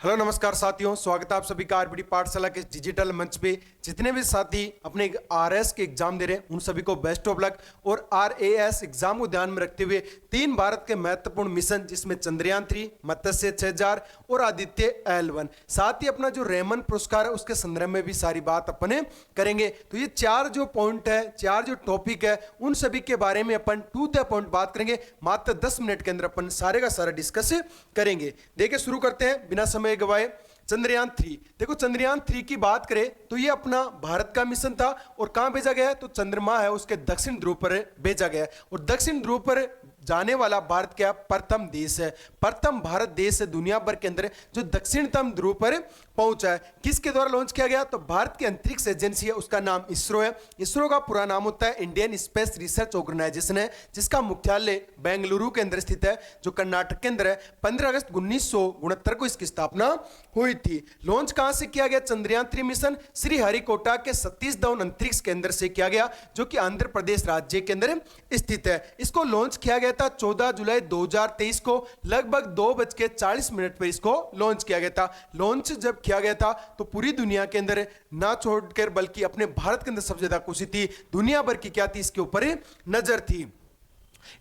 Hello नमस्कार साथियों, स्वागत है आप सभी का आरबीडी पाठशाला के डिजिटल मंच पे। जितने भी साथी अपने आरएस के एग्जाम दे रहे हैं उन सभी को बेस्ट ऑफ लक। और आरएएस एग्जाम को ध्यान में रखते हुए 3 भारत के महत्वपूर्ण मिशन जिसमें चंद्रयान 3, मत्स्य 6000 और आदित्य L1, साथ ही अपना जो रेमन पुरस्कार है उसके संदर्भ में भी सारी बात अपने करेंगे। तो ये 4 जो पॉइंट है, 4 जो टॉपिक है, उन सभी के बारे में अपन टू द पॉइंट बात करेंगे। मात्र 10 मिनट के अंदर अपन सारे का सारा डिस्कस करेंगे। देखिए शुरू करते हैं बिना समय गवाए। चंद्रयान 3, देखो चंद्रयान 3 की बात करें तो ये अपना भारत का मिशन था और कहां भेजा गया है तो चंद्रमा है उसके दक्षिण ध्रुव पर भेजा गया है। और दक्षिण ध्रुव पर जाने वाला भारत क्या प्रथम देश है, प्रथम भारत देश है दुनिया भर के अंदर जो दक्षिणतम ध्रुव पर पहुंचा है। किसके द्वारा लॉन्च किया गया तो भारत की अंतरिक्ष एजेंसी है, उसका नाम इसरो है। इसरो का पूरा नाम होता है इंडियन स्पेस रिसर्च ऑर्गेनाइजेशन है, जिसका मुख्यालय बेंगलुरु के अंदर स्थित है जो कर्नाटक के अंदर है। 15 अगस्त 1969 को इसकी स्थापना हुई थी। लॉन्च कहां से किया गया चंद्रयान 3 मिशन श्रीहरिकोटा के सतीश धवन अंतरिक्ष केंद्र से किया गया जो कि आंध्र प्रदेश राज्य के अंदर स्थित है। इसको लॉन्च किया गया था 14 जुलाई 2023 को लगभग 2:40 पर इसको लॉन्च किया गया था। लॉन्च जब किया गया था तो पूरी दुनिया के अंदर ना छोड़कर बल्कि अपने भारत के अंदर सबसे ज्यादा खुशी थी, दुनिया भर की क्या थी इसके ऊपर नजर थी।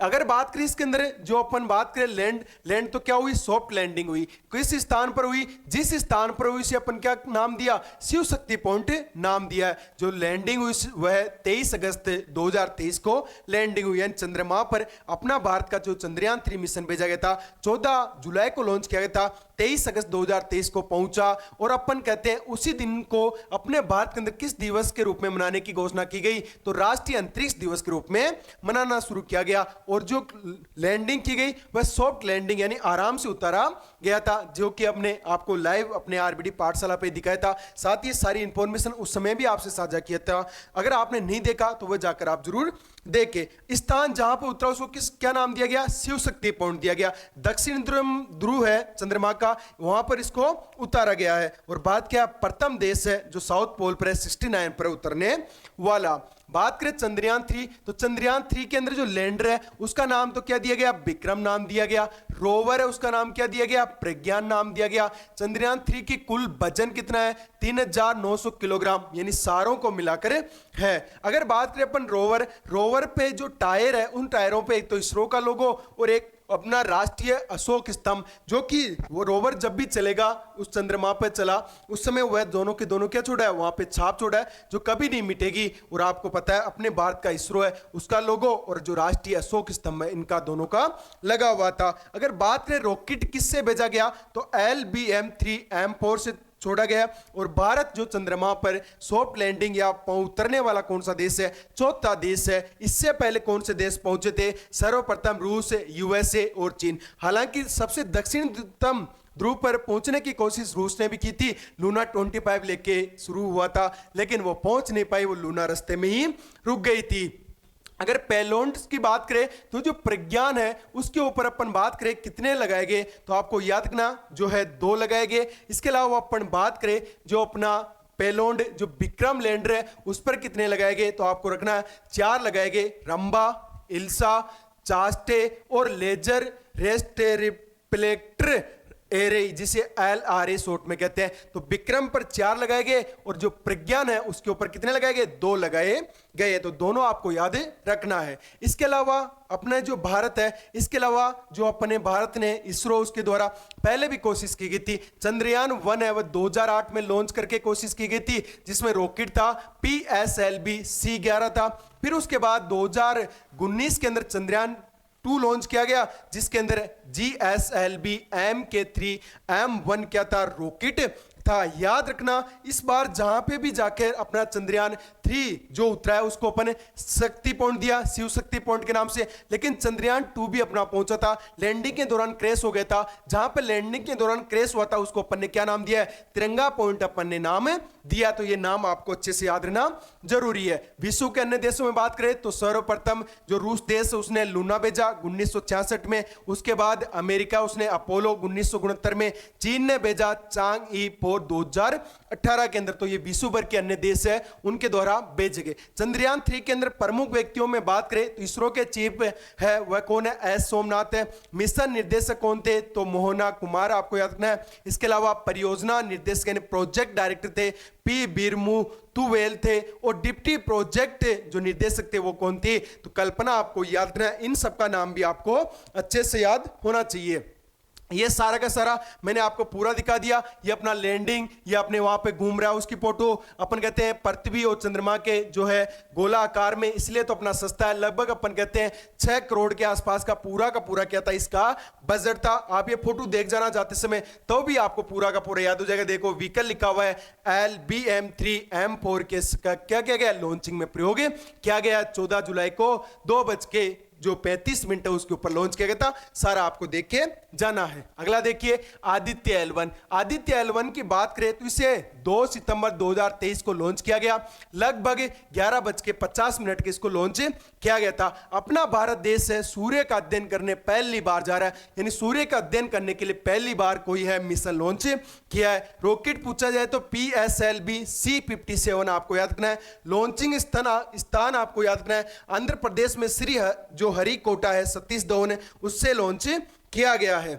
अगर बात करें इसके अंदर जो अपन बात करें लैंड तो क्या हुई, सॉफ्ट लैंडिंग हुई। किस स्थान पर हुई, जिस स्थान पर हुई उसे अपन क्या नाम दिया, शिव शक्ति पॉइंट नाम दिया है। जो लैंडिंग हुई वह 23 अगस्त 2023 को लैंडिंग हुई, यानी चंद्रमा पर अपना भारत का जो चंद्रयान 3 मिशन भेजा गया था 14 जुलाई को लॉन्च किया गया था, 23 अगस्त 2023 को पहुंचा। और अपन कहते हैं उसी दिन को अपने भारत के अंदर किस दिवस के रूप में मनाने की घोषणा की गई तो राष्ट्रीय अंतरिक्ष दिवस के रूप में मनाना शुरू किया गया। और जो लैंडिंग की गई वह सॉफ्ट लैंडिंग यानी आराम से उतारा गया था, जो कि हमने आपको लाइव अपने आरबीडी पाठशाला पे दिखाया था। साथ ही सारी इंफॉर्मेशन उस समय भी आपसे साझा किया था। अगर आपने नहीं देखा तो वह जाकर आप जरूर देखें। स्थान जहां पर उतरा उसको क्या नाम दिया गया, शिव शक्ति पॉइंट दिया गया। दक्षिण ध्रुव है चंद्रमा का, वहां पर इसको उतारा गया है। और बात क्या, प्रथम देश है जो साउथ पोल पर 69 पर उतरने वाला। बात करें चंद्रयान 3 तो चंद्रयान 3 के अंदर जो लैंडर है उसका नाम तो क्या दिया गया, विक्रम नाम दिया गया। रोवर है उसका नाम क्या दिया गया, प्रज्ञान नाम दिया गया। चंद्रयान 3 की कुल वजन कितना है 3900 किलोग्राम, यानी सारों को मिलाकर है। अगर बात करें अपन रोवर पे जो टायर है उन टायरों पे एक तो इसरो का लोगो और एक अपना राष्ट्रीय अशोक स्तंभ, जो कि वो रोवर जब भी चलेगा उस चंद्रमा पे चला उस समय वह दोनों के दोनों क्या छोड़ा है, वहां पे छाप छोड़ा है जो कभी नहीं मिटेगी। और आपको पता है अपने भारत का इसरो है उसका लोगो और जो राष्ट्रीय अशोक स्तंभ है इनका दोनों का लगा हुआ था। अगर बात करें रॉकेट किससे भेजा गया तो LBM-3M4 से छोड़ा गया। और भारत जो चंद्रमा पर सॉफ्ट लैंडिंग या उतरने वाला कौन सा देश है, चौथा देश है। इससे पहले कौन से देश पहुंचे थे, सर्वप्रथम रूस, USA और चीन। हालांकि सबसे दक्षिणतम ध्रुव पर पहुंचने की कोशिश रूस ने भी की थी, लूना 25 लेके शुरू हुआ था लेकिन वो पहुंच नहीं पाई, वो लूना रास्ते में ही रुक गई थी। अगर पेलोड की बात करें तो जो प्रज्ञान है उसके ऊपर अपन बात करें कितने लगाए गए तो आपको याद रखना जो है 2 लगाए गए। इसके अलावा अपन बात करें जो अपना पेलोड जो विक्रम लैंडर है उस पर कितने लगाए गए तो आपको रखना 4 लगाए गए। रंबा, इल्सा, चास्टे और लेजर रेस्ट रिफ्लेक्टर एरे जिसे LRA शॉर्ट में कहते हैं। तो विक्रम पर 4 लगाए गए और जो प्रज्ञान है उसके ऊपर कितने लगाए गए, 2 लगाए गए। तो दोनों आपको याद रखना है। इसके अलावा अपने जो भारत है, इसके अलावा जो अपने भारत ने इसरो उसके द्वारा पहले भी कोशिश की गई थी। चंद्रयान 1 है वह 2008 में लॉन्च करके कोशिश की गई थी जिसमें रॉकेट था PSLV-C11 था। फिर उसके बाद 2019 के अंदर चंद्रयान 2 लॉन्च किया गया जिसके अंदर GSLV-M-K3M1 क्या था, रॉकेट था। याद रखना इस बार जहां पे भी जाकर अपना चंद्रयान 3 जो उतरा है उसको अपन शक्ति पॉइंट दिया, शिव शक्ति पॉइंट के नाम से। लेकिन चंद्रयान 2 भी अपना पहुंचा था, लैंडिंग के दौरान क्रैश हो गया था। जहां पे लैंडिंग के दौरान क्रैश हुआ था उसको अपन ने क्या नाम दिया है, तिरंगा पॉइंट अपन ने नाम दिया। तो ये नाम आपको अच्छे से याद रखना जरूरी है। विश्व के अन्य देशों में बात करें तो सर्वप्रथम जो रूस देश उसने लूना भेजा 1966 में। उसके बाद अमेरिका उसने अपोलो 1969 में। चीन ने भेजा चांग ई 4 2018 के अंदर। तो ये विश्व भर के अन्य देश है उनके द्वारा भेजे गए। चंद्रयान 3 के अंदर प्रमुख व्यक्तियों में बात करें तो इसरो के चीफ है वह कौन है, एस सोमनाथ है। मिशन निर्देशक कौन थे, तो मोहना कुमार, आपको याद रखना है। इसके अलावा परियोजना निर्देशक यानी प्रोजेक्ट डायरेक्टर थे पी बीरमू तुवेल थे, और डिप्टी प्रोजेक्ट जो निर्देशक थे वो कौन थी, तो कल्पना, आपको याद रखना है। इन सबका नाम भी आपको अच्छे से याद होना चाहिए। ये सारा का सारा मैंने आपको पूरा दिखा दिया। ये अपना लैंडिंग, ये अपने वहां पे घूम रहा है उसकी फोटो, अपन कहते हैं पृथ्वी और चंद्रमा के जो है गोला आकार में, इसलिए तो अपना सस्ता है। लगभग अपन कहते हैं 6 करोड़ के आसपास का पूरा क्या था, इसका बजट था। आप ये फोटो देख जाना जाते समय तो भी आपको पूरा का पूरा याद हो जाएगा। देखो व्हीकल लिखा हुआ है LBM-3M4 के क्या किया गया, लॉन्चिंग में प्रयोग किया गया 14 जुलाई को 2:35 उसके ऊपर लॉन्च किया गया था। सारा आपको देख के जाना है। अगला देखिए आदित्य L1। आदित्य L1 की बात करें तो इसे 2 सितंबर 2023 को लॉन्च किया गया। लगभग 11:50 के इसको लॉन्च किया गया था। अपना भारत देश है सूर्य का अध्ययन करने पहली बार जा रहा है, यानी सूर्य का अध्ययन करने के लिए पहली बार कोई है मिशन लॉन्च किया है। रॉकेट पूछा जाए तो PSLV C-57 आपको याद रखना है। लॉन्चिंग स्थान आपको याद रखना है आंध्र प्रदेश में जो हरिकोटा है, सतीश धवन है, उससे लॉन्च किया गया है।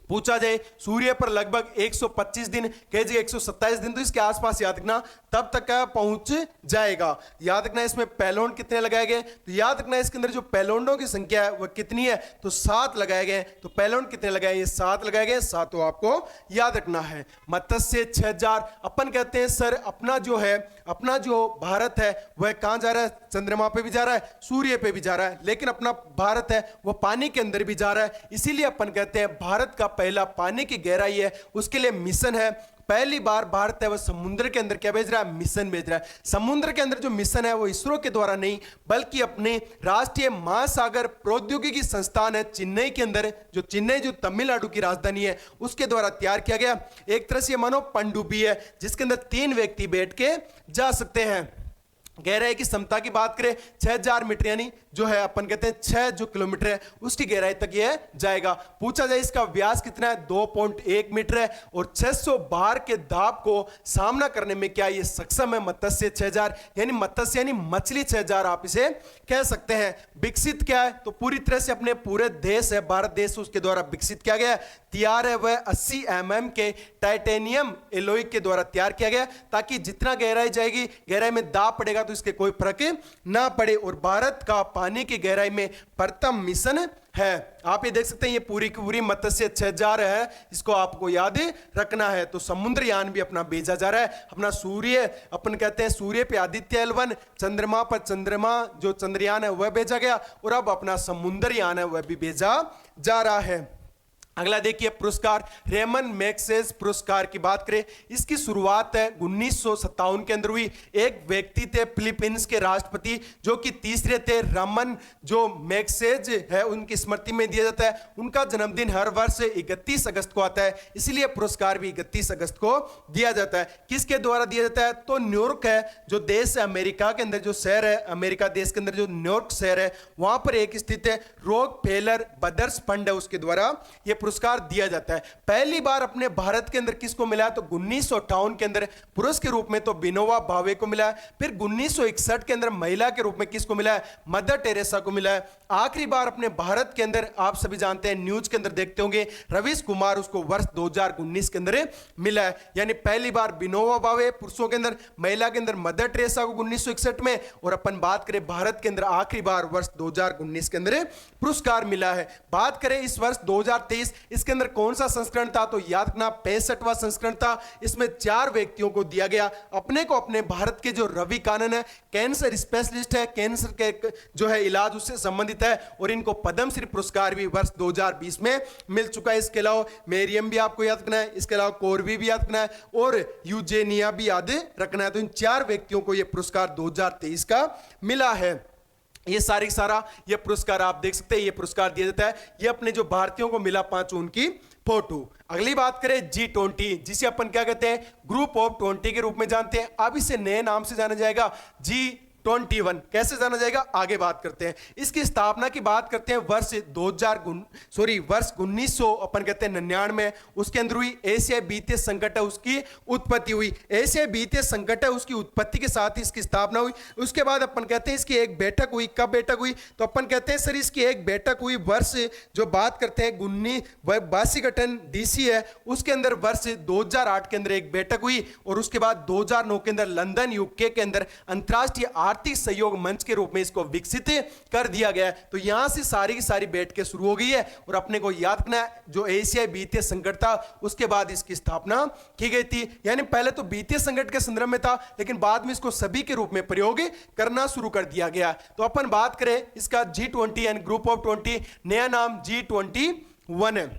पूछा जाए सूर्य पर लगभग 125 दिन कह जी 127 दिन तो इसके आसपास याद रखना तब तक का पहुंच जाएगा। याद रखना इसमें पेलोड कितने लगाए गए, तो याद रखना इसके अंदर जो पेलोडों की संख्या है वह कितनी है, तो 7 लगाए गए। तो पेलोड कितने लगाए, ये 7 लगाए गए, 7 आपको याद रखना है। मत्स्य 6000। अपन कहते हैं सर अपना जो भारत है वह कहां जा रहा है, चंद्रमा पे भी जा रहा है, सूर्य पे भी जा रहा है, लेकिन अपना भारत है वह पानी के अंदर भी जा रहा है। इसीलिए अपन कहते हैं भारत का पहला पानी की गहराई है उसके लिए मिशन है। पहली बार भारत है वह समुद्र के अंदर क्या भेज रहा है, मिशन भेज रहा है। समुद्र के अंदर जो मिशन है वो इसरो के द्वारा नहीं बल्कि अपने राष्ट्रीय महासागर प्रौद्योगिकी संस्थान है चेन्नई के अंदर, जो तमिलनाडु की राजधानी है उसके द्वारा तैयार किया गया। एक तरह से मानो पनडुब्बी है जिसके अंदर 3 व्यक्ति बैठ के जा सकते हैं। गहराई की क्षमता की बात करें 6000 मीटर, यानी जो है अपन कहते हैं 6 जो किलोमीटर है उसकी गहराई तक ये जाएगा। पूछा जाए इसका व्यास कितना है, 2.1 मीटर है, और 600 बार के दाब को सामना करने में क्या ये सक्षम है मत्स्य 6000, यानी मत्स्य यानी मछली 6000 आप इसे कह सकते हैं। विकसित क्या है, तो पूरी तरह से अपने पूरे देश है भारत देश उसके द्वारा विकसित किया गया। तैयार है वह 80 mm के टाइटेनियम एलॉय के द्वारा तैयार किया गया ताकि जितना गहराई जाएगी गहराई में दाब पड़ेगा तो इसके कोई फर्क ना पड़े। और भारत का पानी की गहराई में प्रथम मिशन है। आप ये देख सकते हैं ये पूरी की पूरी मत्स्य 6000 है, इसको आपको याद रखना है। तो समुद्रयान भी अपना भेजा जा रहा है। अपना सूर्य अपन कहते हैं सूर्य पे आदित्य L1, चंद्रमा पर जो चंद्रयान है वह भेजा गया, और अब अपना समुद्रयान है वह भी भेजा जा रहा है। अगला देखिए पुरस्कार, रेमन मैग्सेस पुरस्कार की बात करें, इसकी शुरुआत है 1957 के अंदर हुई। एक व्यक्ति थे फिलीपींस के राष्ट्रपति जो कि तीसरे थे, रमन जो मैग्सेज है उनकी स्मृति में दिया जाता है। उनका जन्मदिन हर वर्ष 31 अगस्त को आता है, इसलिए पुरस्कार भी 31 अगस्त को दिया जाता है। किसके द्वारा दिया जाता है, तो न्यूयॉर्क है जो देश है अमेरिका के अंदर, जो शहर है अमेरिका देश के अंदर जो न्यूयॉर्क शहर है वहां पर एक स्थित है रॉकफेलर ब्रदर्स फंड है, उसके द्वारा यह पुरस्कार दिया जाता है। पहली बार अपने भारत के अंदर किसको मिला, तो 1958 के अंदर पुरुष के रूप में तो विनोबा भावे को मिला है। फिर 1961 के अंदर महिला के रूप में किसको मिला है, मदर टेरेसा को मिला है। आखिरी बार अपने भारत के अंदर आप सभी जानते हैं न्यूज के अंदर देखते होंगे रवीश कुमार, उसको वर्ष 2019 के अंदर मिला है। यानी पहली बार विनोबा भावे पुरुषों के अंदर, महिला के अंदर मदर टेरेसा को 1961 में, और अपन बात करें भारत के अंदर आखिरी बार वर्ष 2019 के अंदर पुरस्कार मिला है। बात करें इस वर्ष 2023 इसके अंदर कौन सा संस्करण था, तो याद रखना 65वां संस्करण था। इसमें 4 व्यक्तियों को दिया गया। अपने को अपने भारत के जो रवि कानन है कैंसर स्पेशलिस्ट है, कैंसर के जो है इलाज उससे संबंधित है, और इनको पद्मश्री पुरस्कार भी वर्ष 2020 में मिल चुका है। इसके अलावा मेरियम भी आपको याद रखना है, इसके अलावा कोरवी भी याद रखना है, और यूजेनिया भी याद रखना है। तो इन 4 व्यक्तियों को यह पुरस्कार 2023 का मिला है। ये सारा ये पुरस्कार आप देख सकते हैं, ये पुरस्कार दिया जाता है। ये अपने जो भारतीयों को मिला 5 उनकी फोटो। अगली बात करें G20, जिसे अपन क्या कहते हैं ग्रुप ऑफ 20 के रूप में जानते हैं। अब इसे नए नाम से जाना जाएगा G21 कैसे जाना जाएगा, आगे बात करते हैं। इसकी स्थापना की बात करते हैं वर्ष 1900 अपन कहते हैं 99, उसके अंदर हुई। एशियाई वित्तीय संकट है उसकी उत्पत्ति हुई। एशियाई वित्तीय संकट है उसकी उत्पत्ति के साथ ही इसकी स्थापना हुई। उसके बाद अपन कहते हैं इसकी एक बैठक हुई। कब बैठक हुई, तो अपन कहते हैं सर इसकी एक बैठक हुई वर्ष जो बात करते हैं वाशिंगटन डीसी है उसके अंदर वर्ष 2008 के अंदर एक बैठक हुई। और उसके बाद 2009 के अंदर लंदन यूके के अंदर अंतरराष्ट्रीय आर्थिक सहयोग मंच के रूप में इसको विकसित कर दिया गया है। तो यहां से सारी की सारी बैठकें शुरू हो गई है और अपने को याद रखना है जो एशियाई वित्तीय संकट था उसके बाद इसकी स्थापना की गई थी। यानी पहले तो वित्तीय संकट के संदर्भ में था लेकिन बाद में इसको सभी के रूप में प्रयोग करना शुरू कर दिया गया। तो अपन बात करें इसका G20 यानी ग्रुप ऑफ 20, नया नाम G21 है।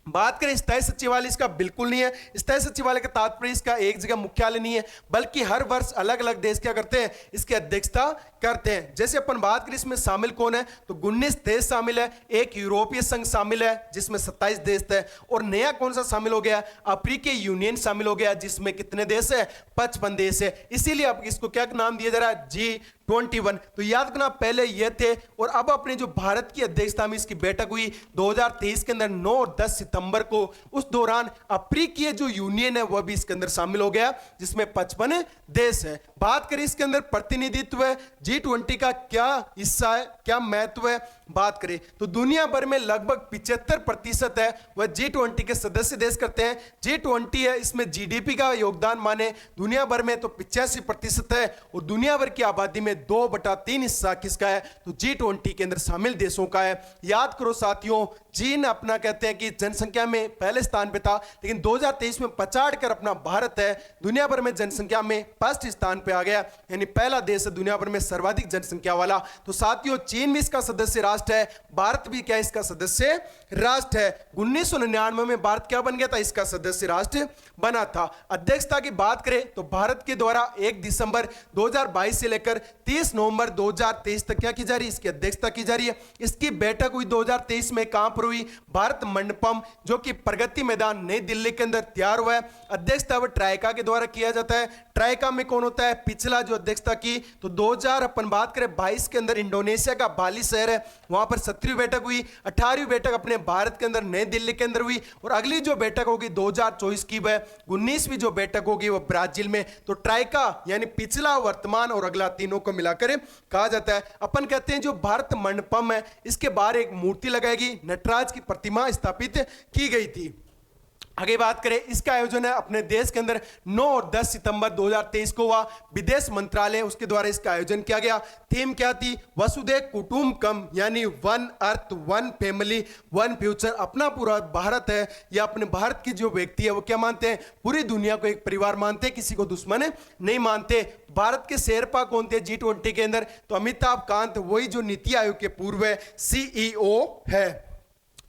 बात करें स्थायी सचिवालय, इसका बिल्कुल नहीं है। स्थायी सचिवालय का तात्पर्य इसका एक जगह मुख्यालय नहीं है बल्कि हर वर्ष अलग अलग देश क्या करते हैं, इसकी अध्यक्षता करते हैं। जैसे अपन बात करें इसमें शामिल कौन है, तो 19 देश शामिल है, एक यूरोपीय संघ शामिल है जिसमें 27 देश है, और नया कौन सा शामिल हो गया, अफ्रीकी यूनियन शामिल हो गया जिसमें कितने देश है, 55 देश है। इसीलिए अब इसको क्या नाम दिया जा रहा है, G21। तो याद रखना पहले ये थे और अब अपने जो भारत की अध्यक्षता में इसकी बैठक हुई 2023 के अंदर 9 और 10 सितंबर को। उस दौरान अफ्रीकी जो यूनियन है वह भी इसके अंदर शामिल हो गया जिसमें 55 देश है। बात करें इसके अंदर प्रतिनिधित्व है, G20 का क्या हिस्सा है, क्या महत्व है, बात करें तो दुनिया भर में लगभग 75% है वह G20 के सदस्य देश करते हैं। G20 है इसमें जीडीपी का योगदान माने दुनिया भर में तो 85% है और दुनिया भर की आबादी में 2/3 हिस्सा किसका है, तो G20 के अंदर शामिल देशों का है। याद करो साथियों, चीन अपना कहते हैं कि जनसंख्या में पहले स्थान पे था लेकिन 2023 में पछाड़ कर अपना भारत है दुनिया भर में जनसंख्या में फर्स्ट स्थान पे आ गया, यानी पहला देश है दुनिया भर में सर्वाधिक जनसंख्या वाला। तो साथियों चीन भी इसका सदस्य राष्ट्र है, भारत भी क्या इसका सदस्य राष्ट्र है। 1999 में भारत क्या बन गया था, इसका सदस्य राष्ट्र बना था। अध्यक्षता की बात करें तो भारत के द्वारा 1 दिसंबर 2022 से लेकर 30 नवंबर 2023 तक क्या की जा रही है, इसकी अध्यक्षता की जा रही है। इसकी बैठक हुई 2023 में कहां पर हुई, भारत मंडपम जो कि प्रगति मैदान नई दिल्ली के अंदर तैयार हुआ है। अध्यक्षता अब ट्राइका के द्वारा किया जाता है। ट्राइका में कौन होता है, पिछला जो अध्यक्षता की तो 2000 अपन बात करें 22 के अंदर इंडोनेशिया का बाली शहर है वहां पर 17वीं बैठक हुई। 18वीं बैठक अपने भारत के अंदर नई दिल्ली के अंदर हुई और अगली जो बैठक होगी 2024 की वह 19वीं जो बैठक होगी वह ब्राजील में। तो ट्राइका यानी पिछला, वर्तमान और अगला तीनों को मिलाकर कहा जाता है। अपन कहते हैं जो भारत मंडपम है इसके बाहर एक मूर्ति लगाएगी, नटराज की प्रतिमा स्थापित की गई थी। आगे बात करें इसका आयोजन है अपने देश के अंदर 9 और 10 सितंबर 2023 को हुआ। विदेश मंत्रालय उसके द्वारा इसका आयोजन किया गया। थीम क्या थी, वसुधैव कुटुंबकम यानी one earth, one family, one future. अपना पूरा भारत है या अपने भारत की जो व्यक्ति है वो क्या मानते हैं, पूरी दुनिया को एक परिवार मानते हैं, किसी को दुश्मन नहीं मानते। भारत के शेरपा कौन थे G20 के अंदर, तो अमिताभ कांत, वही जो नीति आयोग के पूर्व CEO है।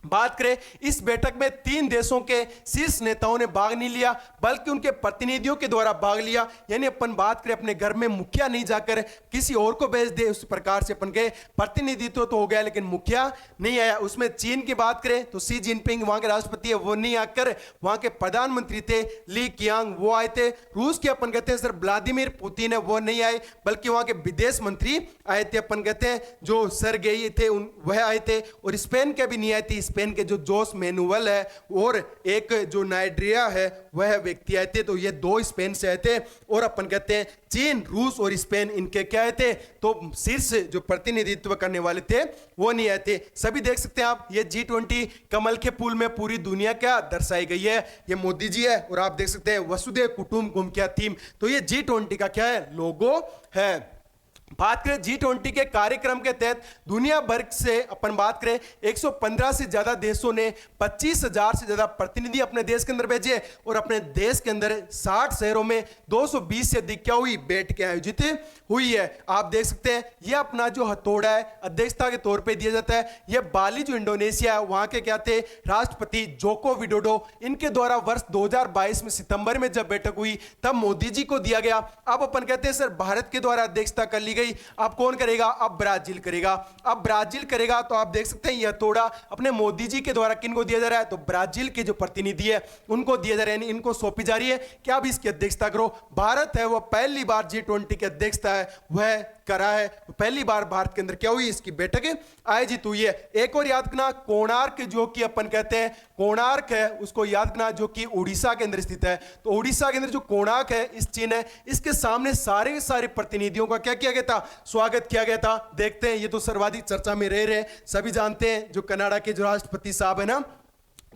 बात करें इस बैठक में 3 देशों के शीर्ष नेताओं ने भाग नहीं लिया बल्कि उनके प्रतिनिधियों के द्वारा भाग लिया। यानी अपन बात करें अपने घर में मुखिया नहीं जाकर किसी और को भेज दे, उस प्रकार से अपन के प्रतिनिधित्व तो हो गया लेकिन मुखिया नहीं आया। उसमें चीन की बात करें तो शी जिनपिंग वहां के राष्ट्रपति है वो नहीं आकर वहां के प्रधानमंत्री थे ली कियांग वो आए थे। रूस के अपन कहते हैं सर व्लादिमीर पुतिन है वो नहीं आए बल्कि वहां के विदेश मंत्री आए थे। अपन कहते हैं जो सर्गेई थे वह आए थे और स्पेन के भी नहीं आए थे, स्पेन के जो जोस मैनुअल है और एक जो नाइड्रिया है वह व्यक्ति आए थे। तो ये 2 स्पेन से आए थे और अपन कहते हैं चीन, रूस और स्पेन इनके क्या आए थे, तो शीर्ष जो प्रतिनिधित्व करने वाले थे वो नहीं आए थे। सभी देख सकते हैं आप ये G20 कमल के फूल में पूरी दुनिया क्या दर्शाई गई है, ये मोदी जी है और आप देख सकते हैं वसुधैव कुटुंबकम क्या थीम, तो ये G20 का क्या है, लोगो है। बात करें G20 के कार्यक्रम के तहत दुनिया भर से अपन बात करें 115 से ज्यादा देशों ने 25,000 से ज्यादा प्रतिनिधि अपने देश के अंदर भेजे और अपने देश के अंदर 60 शहरों में 220 से अधिक क्या हुई बैठकें आयोजित हुई है। आप देख सकते हैं यह अपना जो हथौड़ा है अध्यक्षता के तौर पे दिया जाता है। यह बाली जो इंडोनेशिया है वहां के क्या थे राष्ट्रपति जोको विडोडो, इनके द्वारा वर्ष 2022 में सितंबर में जब बैठक हुई तब मोदी जी को दिया गया। अब अपन कहते हैं सर भारत के द्वारा अध्यक्षता कर ली गई। अब कौन करेगा? अब ब्राजील करेगा। अब ब्राजील करेगा तो आप देख सकते हैं यह तोड़ा अपने मोदी जी के द्वारा किन को दिया जा रहा है? तो ब्राजील के जो प्रतिनिधि है उनको दिया जा रहा है, इनको सौंपी जा रही है कि आप इसकी अध्यक्षता करो। भारत है वो पहली बार G20 की अध्यक्षता है वह करा है। तो पहली बार भारत के अंदर क्या हुई? इसकी बैठक आयोजित हुई है। एक और याद रखना, कोणार्क जो कि अपन कहते हैं कोणार्क है उसको याद रखना, जो कि उड़ीसा के अंदर स्थित है। तो उड़ीसा के अंदर जो कोणार्क है इस चिन्ह है, इसके सामने सारे सारे प्रतिनिधियों का क्या किया गया था? स्वागत किया गया था। देखते हैं, ये तो सर्वाधिक चर्चा में रह रहे, सभी जानते हैं जो कनाडा के जो राष्ट्रपति साहब है ना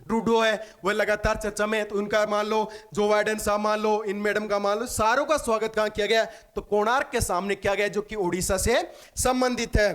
ट्रूडो है वह लगातार चर्चा में है। तो उनका मान लो, जो बाइडेन साहब मान लो, इन मैडम का मान लो, सारों का स्वागत कहां किया गया? तो कोणार्क के सामने किया गया, जो कि उड़ीसा से संबंधित है।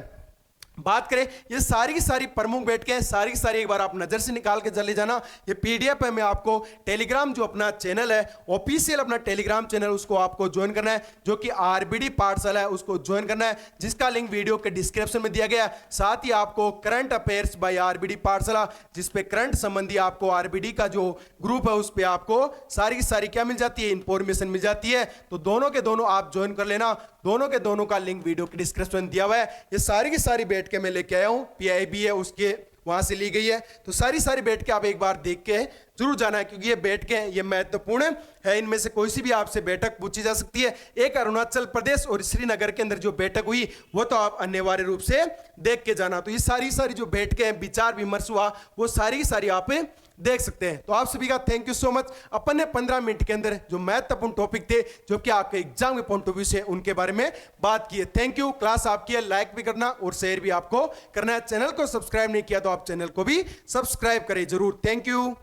बात करें ये सारी की सारी प्रमुख बैठकें हैं, सारी की सारी एक बार आप नजर से निकाल के चले जाना। ये पीडीएफ है, मैं आपको टेलीग्राम जो अपना चैनल है ऑफिशियल अपना टेलीग्राम चैनल उसको आपको ज्वाइन करना है, जो कि आरबीडी पाठशाला है उसको ज्वाइन करना है, जिसका लिंक वीडियो के डिस्क्रिप्शन में दिया गया है। साथ ही आपको करंट अफेयर्स बाय आरबीडी पाठशाला, जिसपे करंट संबंधी आपको आरबीडी का जो ग्रुप है उस पर आपको सारी की सारी क्या मिल जाती है? इंफॉर्मेशन मिल जाती है। तो दोनों के दोनों आप ज्वाइन कर लेना, दोनों के दोनों का लिंक वीडियो के डिस्क्रिप्शन में दिया हुआ है। ये सारी की सारी बैठ के मैं लेके आया हूं, पीआईबी है उसके वहां से ली गई है। तो सारी सारी बैठ के आप एक बार देख के जरूर जाना है, क्योंकि ये बैठ के ये महत्वपूर्ण है। इनमें से कोई सी भी आपसे बैठक पूछी जा सकती है। एक अरुणाचल प्रदेश और श्रीनगर के अंदर जो बैठक हुई वो तो आप अनिवार्य रूप से देख के जाना। तो ये सारी सारी जो बैठकें हैं, विचार विमर्श हुआ, वो सारी की सारी आप देख सकते हैं। तो आप सभी का थैंक यू सो मच। अपन ने 15 मिनट के अंदर जो महत्वपूर्ण टॉपिक थे, जो कि आपके एग्जाम के पॉइंट ऑफ व्यू से, उनके बारे में बात की है। Thank you. क्लास आपकी है, लाइक भी करना और शेयर भी आपको करना है। चैनल को सब्सक्राइब नहीं किया तो आप चैनल को भी सब्सक्राइब करें जरूर। Thank you.